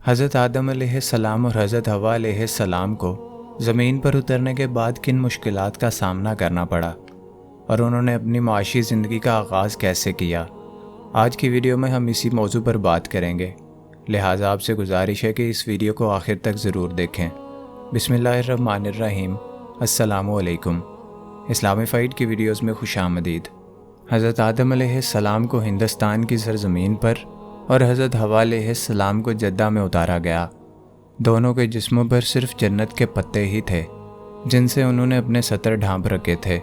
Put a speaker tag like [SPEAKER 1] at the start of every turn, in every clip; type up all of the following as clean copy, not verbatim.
[SPEAKER 1] حضرت آدم علیہ السلام اور حضرت حوا علیہ السلام کو زمین پر اترنے کے بعد کن مشکلات کا سامنا کرنا پڑا اور انہوں نے اپنی معاشی زندگی کا آغاز کیسے کیا، آج کی ویڈیو میں ہم اسی موضوع پر بات کریں گے۔ لہٰذا آپ سے گزارش ہے کہ اس ویڈیو کو آخر تک ضرور دیکھیں۔ بسم اللہ الرحمن الرحیم۔ السلام علیکم۔ اسلامی فائٹ کی ویڈیوز میں خوش آمدید۔ حضرت آدم علیہ السلام کو ہندوستان کی سرزمین پر اور حضرت حوا علیہ السلام کو جدہ میں اتارا گیا۔ دونوں کے جسموں پر صرف جنت کے پتے ہی تھے جن سے انہوں نے اپنے سطر ڈھانپ رکھے تھے۔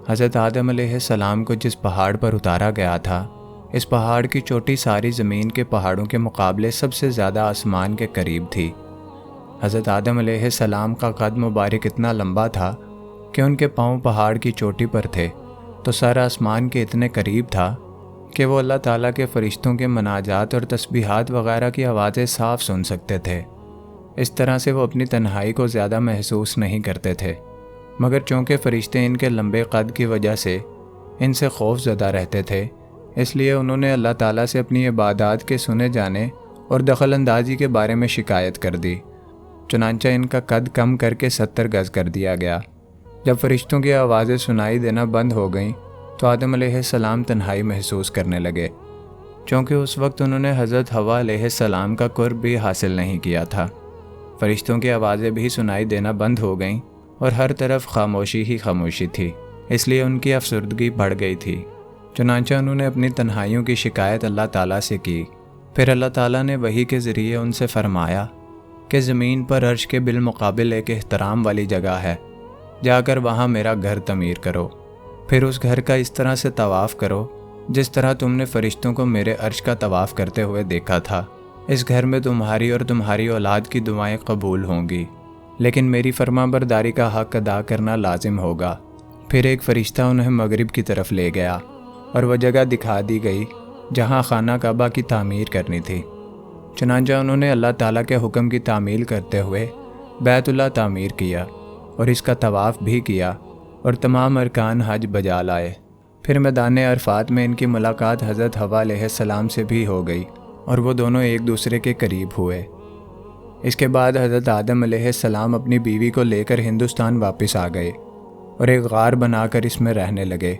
[SPEAKER 1] حضرت آدم علیہ السلام کو جس پہاڑ پر اتارا گیا تھا، اس پہاڑ کی چوٹی ساری زمین کے پہاڑوں کے مقابلے سب سے زیادہ آسمان کے قریب تھی۔ حضرت آدم علیہ السلام کا قد مبارک اتنا لمبا تھا کہ ان کے پاؤں پہاڑ کی چوٹی پر تھے تو سر آسمان کے اتنے قریب تھا کہ وہ اللہ تعالیٰ کے فرشتوں کے مناجات اور تسبیحات وغیرہ کی آوازیں صاف سن سکتے تھے۔ اس طرح سے وہ اپنی تنہائی کو زیادہ محسوس نہیں کرتے تھے، مگر چونکہ فرشتے ان کے لمبے قد کی وجہ سے ان سے خوف زدہ رہتے تھے، اس لیے انہوں نے اللہ تعالیٰ سے اپنی عبادات کے سنے جانے اور دخل اندازی کے بارے میں شکایت کر دی۔ چنانچہ ان کا قد کم کر کے 70 گز کر دیا گیا۔ جب فرشتوں کی آوازیں سنائی دینا بند ہو گئیں تو آدم علیہ السلام تنہائی محسوس کرنے لگے، چونکہ اس وقت انہوں نے حضرت حوا علیہ السلام کا قرب بھی حاصل نہیں کیا تھا۔ فرشتوں کی آوازیں بھی سنائی دینا بند ہو گئیں اور ہر طرف خاموشی ہی خاموشی تھی، اس لیے ان کی افسردگی بڑھ گئی تھی۔ چنانچہ انہوں نے اپنی تنہائیوں کی شکایت اللہ تعالیٰ سے کی۔ پھر اللہ تعالیٰ نے وحی کے ذریعے ان سے فرمایا کہ زمین پر عرش کے بالمقابل ایک احترام والی جگہ ہے، جا کر وہاں میرا گھر تعمیر کرو۔ پھر اس گھر کا اس طرح سے طواف کرو جس طرح تم نے فرشتوں کو میرے عرش کا طواف کرتے ہوئے دیکھا تھا۔ اس گھر میں تمہاری اور تمہاری اولاد کی دعائیں قبول ہوں گی، لیکن میری فرما برداری کا حق ادا کرنا لازم ہوگا۔ پھر ایک فرشتہ انہیں مغرب کی طرف لے گیا اور وہ جگہ دکھا دی گئی جہاں خانہ کعبہ کی تعمیر کرنی تھی۔ چنانچہ انہوں نے اللہ تعالیٰ کے حکم کی تعمیل کرتے ہوئے بیت اللہ تعمیر کیا اور اس کا طواف بھی کیا اور تمام ارکان حج بجا لائے۔ پھر میدان عرفات میں ان کی ملاقات حضرت حوا علیہ السلام سے بھی ہو گئی اور وہ دونوں ایک دوسرے کے قریب ہوئے۔ اس کے بعد حضرت آدم علیہ السلام اپنی بیوی کو لے کر ہندوستان واپس آ گئے اور ایک غار بنا کر اس میں رہنے لگے۔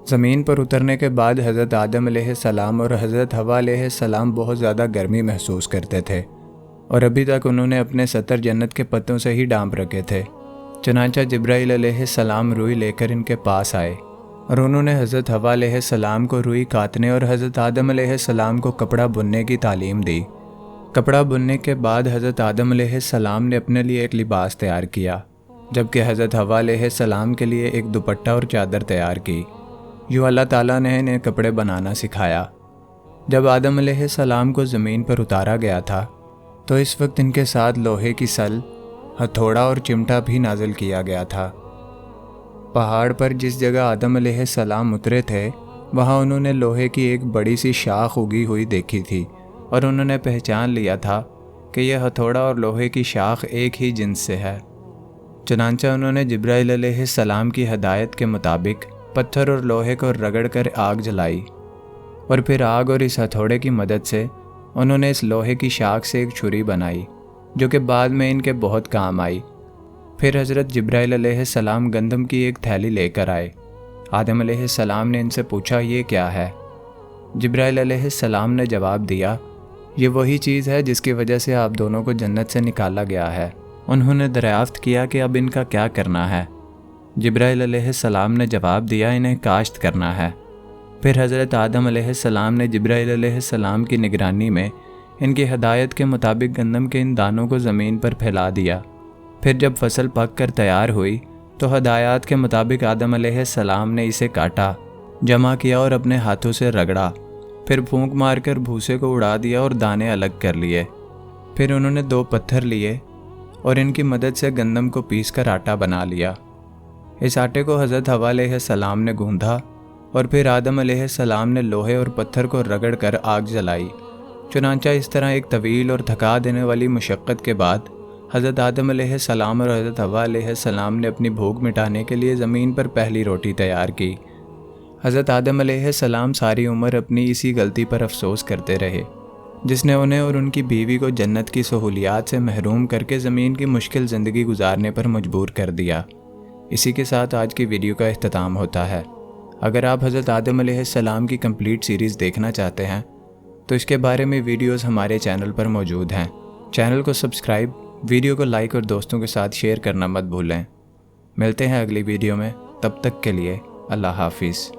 [SPEAKER 1] زمین پر اترنے کے بعد حضرت آدم علیہ السلام اور حضرت حوا علیہ السلام بہت زیادہ گرمی محسوس کرتے تھے اور ابھی تک انہوں نے اپنے سطر جنت کے پتوں سے ہی ڈھانپ رکھے تھے۔ چنانچہ جبرائیل علیہ السلام روئی لے کر ان کے پاس آئے اور انہوں نے حضرت حوا علیہ السلام کو روئی کاٹنے اور حضرت آدم علیہ السلام کو کپڑا بننے کی تعلیم دی۔ کپڑا بننے کے بعد حضرت آدم علیہ السلام نے اپنے لیے ایک لباس تیار کیا، جبکہ حضرت حوا علیہ السلام کے لیے ایک دوپٹہ اور چادر تیار کی۔ یوں اللہ تعالیٰ نے انہیں کپڑے بنانا سکھایا۔ جب آدم علیہ السلام کو زمین پر اتارا گیا تھا تو اس وقت ان کے ساتھ لوہے کی سل، ہتھوڑا اور چمٹا بھی نازل کیا گیا تھا۔ پہاڑ پر جس جگہ آدم علیہ السلام اترے تھے وہاں انہوں نے لوہے کی ایک بڑی سی شاخ اگی ہوئی دیکھی تھی اور انہوں نے پہچان لیا تھا کہ یہ ہتھوڑا اور لوہے کی شاخ ایک ہی جنس سے ہے۔ چنانچہ انہوں نے جبرائیل علیہ السلام کی ہدایت کے مطابق پتھر اور لوہے کو رگڑ کر آگ جلائی اور پھر آگ اور اس ہتھوڑے کی مدد سے انہوں نے اس لوہے کی شاخ سے ایک چھری بنائی جو کہ بعد میں ان کے بہت کام آئی۔ پھر حضرت جبرائیل علیہ السلام گندم کی ایک تھیلی لے کر آئے۔ آدم علیہ السلام نے ان سے پوچھا، یہ کیا ہے؟ جبرائیل علیہ السلام نے جواب دیا، یہ وہی چیز ہے جس کی وجہ سے آپ دونوں کو جنت سے نکالا گیا ہے۔ انہوں نے دریافت کیا کہ اب ان کا کیا کرنا ہے؟ جبرائیل علیہ السلام نے جواب دیا، انہیں کاشت کرنا ہے۔ پھر حضرت آدم علیہ السلام نے جبرائیل علیہ السلام کی نگرانی میں ان کی ہدایت کے مطابق گندم کے ان دانوں کو زمین پر پھیلا دیا۔ پھر جب فصل پک کر تیار ہوئی تو ہدایات کے مطابق آدم علیہ السلام نے اسے کاٹا، جمع کیا اور اپنے ہاتھوں سے رگڑا، پھر پھونک مار کر بھوسے کو اڑا دیا اور دانے الگ کر لیے۔ پھر انہوں نے 2 پتھر لیے اور ان کی مدد سے گندم کو پیس کر آٹا بنا لیا۔ اس آٹے کو حضرت حوا علیہ السلام نے گوندھا اور پھر آدم علیہ السلام نے لوہے اور پتھر کو رگڑ کر آگ جلائی۔ چنانچہ اس طرح ایک طویل اور تھکا دینے والی مشقت کے بعد حضرت آدم علیہ السلام اور حضرت حوا علیہ السلام نے اپنی بھوک مٹانے کے لیے زمین پر پہلی روٹی تیار کی۔ حضرت آدم علیہ السلام ساری عمر اپنی اسی غلطی پر افسوس کرتے رہے، جس نے انہیں اور ان کی بیوی کو جنت کی سہولیات سے محروم کر کے زمین کی مشکل زندگی گزارنے پر مجبور کر دیا۔ اسی کے ساتھ آج کی ویڈیو کا اختتام ہوتا ہے۔ اگر آپ حضرت آدم علیہ السلام کی کمپلیٹ سیریز دیکھنا چاہتے ہیں تو اس کے بارے میں ویڈیوز ہمارے چینل پر موجود ہیں۔ چینل کو سبسکرائب، ویڈیو کو لائک اور دوستوں کے ساتھ شیئر کرنا مت بھولیں۔ ملتے ہیں اگلی ویڈیو میں، تب تک کے لیے اللہ حافظ۔